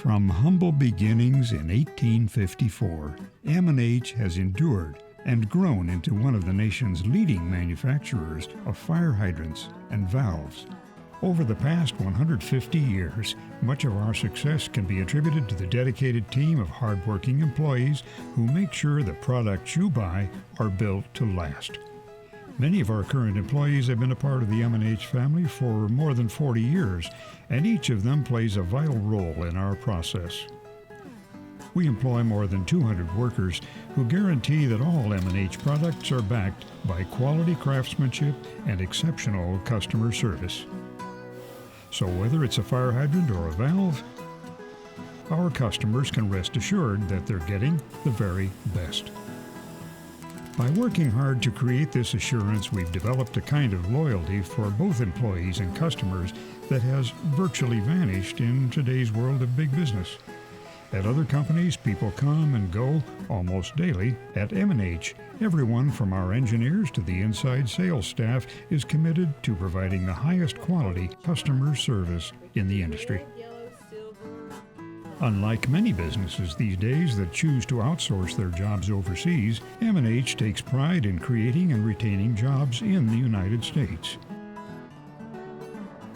From humble beginnings in 1854, M&H has endured and grown into one of the nation's leading manufacturers of fire hydrants and valves. Over the past 150 years, much of our success can be attributed to the dedicated team of hardworking employees who make sure the products you buy are built to last. Many of our current employees have been a part of the M&H family for more than 40 years, and each of them plays a vital role in our process. We employ more than 200 workers who guarantee that all M&H products are backed by quality craftsmanship and exceptional customer service. So whether it's a fire hydrant or a valve, our customers can rest assured that they're getting the very best. By working hard to create this assurance, we've developed a kind of loyalty for both employees and customers that has virtually vanished in today's world of big business. At other companies, people come and go almost daily. At M&H, everyone from our engineers to the inside sales staff is committed to providing the highest quality customer service in the industry. Unlike many businesses these days that choose to outsource their jobs overseas, M&H takes pride in creating and retaining jobs in the United States.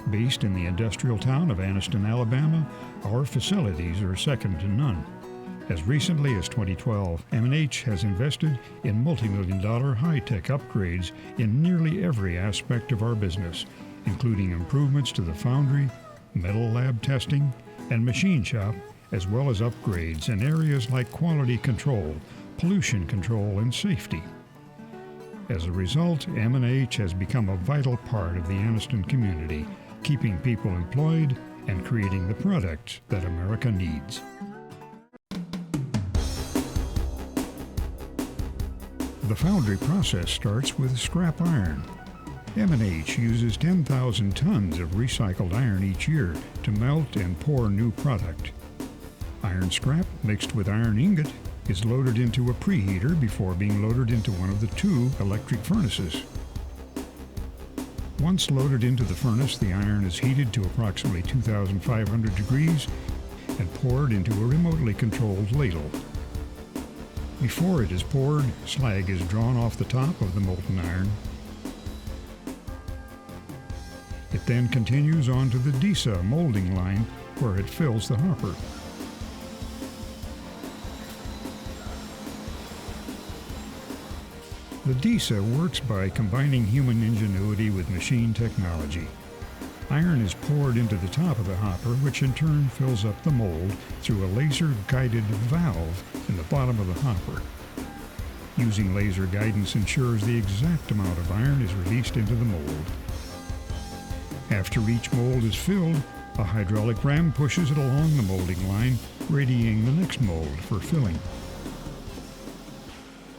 Based in the industrial town of Anniston, Alabama, our facilities are second to none. As recently as 2012, M&H has invested in multi-million-dollar high-tech upgrades in nearly every aspect of our business, including improvements to the foundry, metal lab testing, and machine shop, as well as upgrades in areas like quality control, pollution control, and safety. As a result, M&H has become a vital part of the Anniston community, keeping people employed and creating the products that America needs. The foundry process starts with scrap iron. M&H uses 10,000 tons of recycled iron each year to melt and pour new product. Iron scrap mixed with iron ingot is loaded into a preheater before being loaded into one of the two electric furnaces. Once loaded into the furnace, the iron is heated to approximately 2,500 degrees and poured into a remotely controlled ladle. Before it is poured, slag is drawn off the top of the molten iron. It then continues on to the DISA molding line, where it fills the hopper. The DISA works by combining human ingenuity with machine technology. Iron is poured into the top of the hopper, which in turn fills up the mold through a laser-guided valve in the bottom of the hopper. Using laser guidance ensures the exact amount of iron is released into the mold. After each mold is filled, a hydraulic ram pushes it along the molding line, readying the next mold for filling.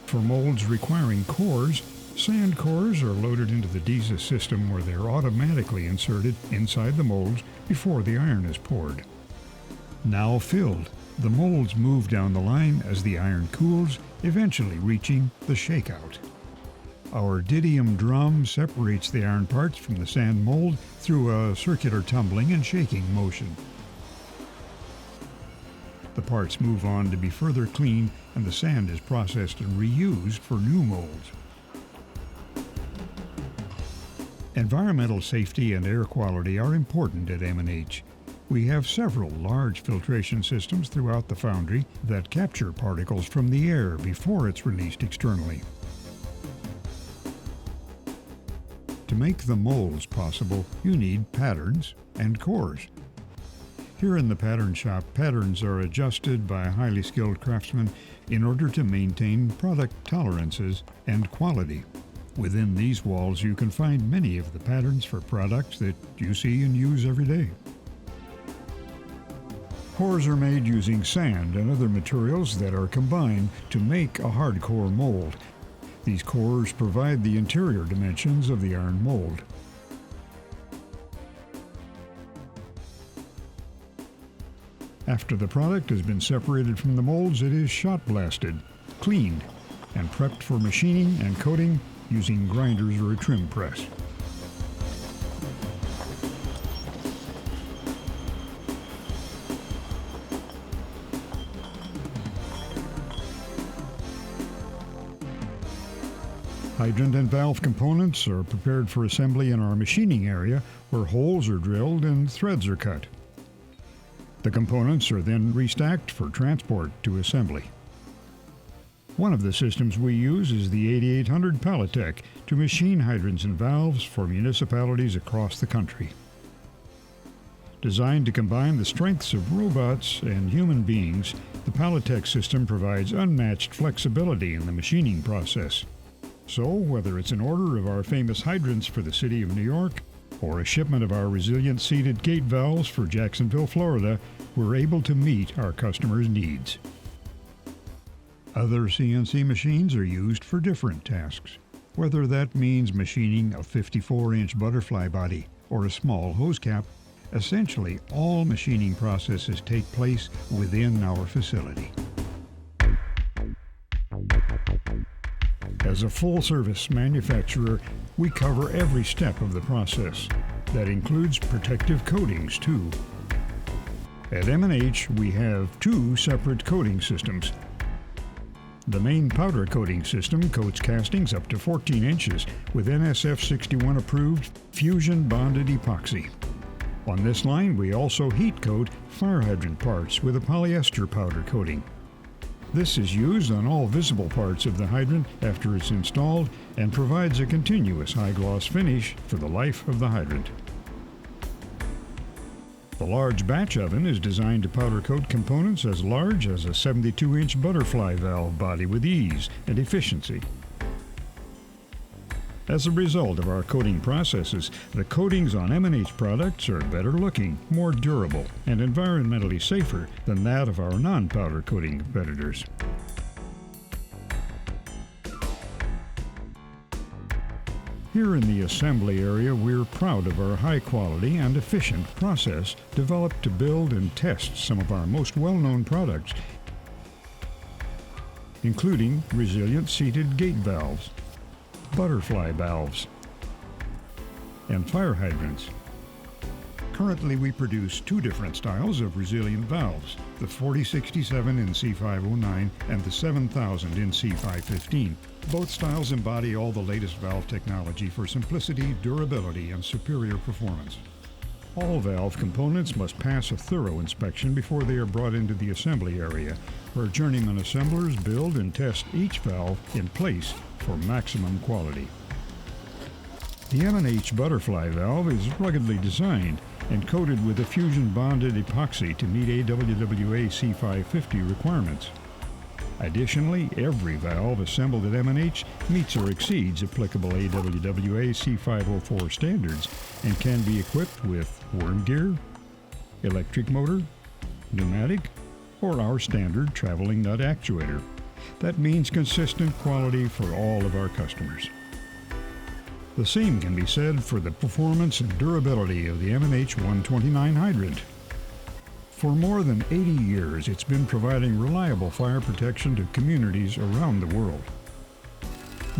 For molds requiring cores, sand cores are loaded into the DISA system where they're automatically inserted inside the molds before the iron is poured. Now filled, the molds move down the line as the iron cools, eventually reaching the shakeout. Our didium drum separates the iron parts from the sand mold through a circular tumbling and shaking motion. The parts move on to be further cleaned, and the sand is processed and reused for new molds. Environmental safety and air quality are important at M&H. We have several large filtration systems throughout the foundry that capture particles from the air before it's released externally. To make the molds possible, you need patterns and cores. Here in the pattern shop, patterns are adjusted by highly skilled craftsmen in order to maintain product tolerances and quality. Within these walls, you can find many of the patterns for products that you see and use every day. Cores are made using sand and other materials that are combined to make a hardcore mold. These cores provide the interior dimensions of the iron mold. After the product has been separated from the molds, it is shot blasted, cleaned, and prepped for machining and coating using grinders or a trim press. Hydrant and valve components are prepared for assembly in our machining area, where holes are drilled and threads are cut. The components are then restacked for transport to assembly. One of the systems we use is the 8800 Palatech to machine hydrants and valves for municipalities across the country. Designed to combine the strengths of robots and human beings, the Palatech system provides unmatched flexibility in the machining process. So, whether it's an order of our famous hydrants for the city of New York or a shipment of our resilient seated gate valves for Jacksonville, Florida, we're able to meet our customers' needs. Other CNC machines are used for different tasks, whether that means machining a 54-inch butterfly body or a small hose cap. Essentially, all machining processes take place within our facility. As a full-service manufacturer, we cover every step of the process. That includes protective coatings, too. At M&H, we have two separate coating systems. The main powder coating system coats castings up to 14 inches with NSF 61 approved fusion bonded epoxy. On this line, we also heat coat fire hydrant parts with a polyester powder coating. This is used on all visible parts of the hydrant after it's installed and provides a continuous high-gloss finish for the life of the hydrant. The large batch oven is designed to powder coat components as large as a 72-inch butterfly valve body with ease and efficiency. As a result of our coating processes, the coatings on M&H products are better looking, more durable, and environmentally safer than that of our non-powder coating competitors. Here in the assembly area, we're proud of our high quality and efficient process developed to build and test some of our most well-known products, including resilient seated gate valves, butterfly valves, and fire hydrants. Currently, we produce two different styles of resilient valves, the 4067 in C509 and the 7000 in C515. Both styles embody all the latest valve technology for simplicity, durability, and superior performance. All valve components must pass a thorough inspection before they are brought into the assembly area, where journeyman assemblers build and test each valve in place for maximum quality. The M&H butterfly valve is ruggedly designed and coated with a fusion-bonded epoxy to meet AWWA C550 requirements. Additionally, every valve assembled at M&H meets or exceeds applicable AWWA C504 standards and can be equipped with worm gear, electric motor, pneumatic, or our standard traveling nut actuator. That means consistent quality for all of our customers. The same can be said for the performance and durability of the M&H 129 hydrant. For more than 80 years, it's been providing reliable fire protection to communities around the world.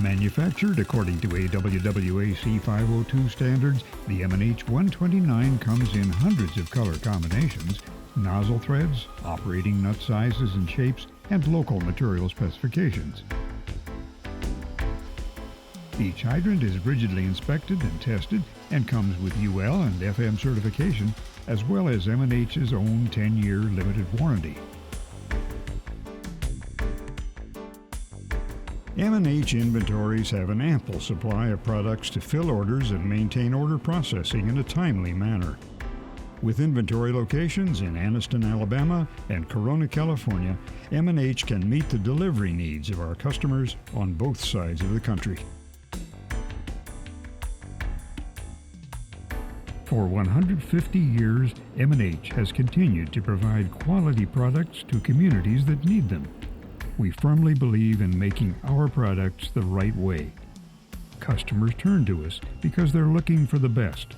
Manufactured according to AWWA C502 standards, the M&H 129 comes in hundreds of color combinations, nozzle threads, operating nut sizes and shapes, and local material specifications. Each hydrant is rigidly inspected and tested and comes with UL and FM certification, as well as M&H's own 10-year limited warranty. M&H inventories have an ample supply of products to fill orders and maintain order processing in a timely manner. With inventory locations in Anniston, Alabama and Corona, California, M&H can meet the delivery needs of our customers on both sides of the country. For 150 years, M&H has continued to provide quality products to communities that need them. We firmly believe in making our products the right way. Customers turn to us because they're looking for the best.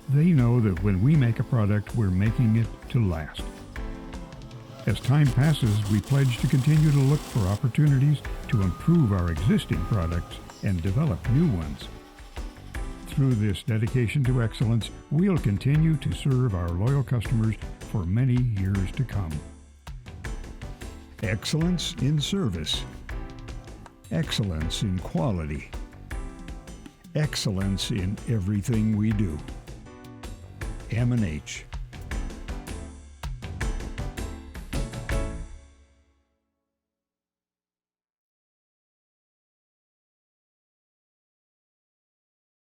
They know that when we make a product, we're making it to last. As time passes, we pledge to continue to look for opportunities to improve our existing products and develop new ones. Through this dedication to excellence, we'll continue to serve our loyal customers for many years to come. Excellence in service. excellence in quality, excellence in everything we do. M&H.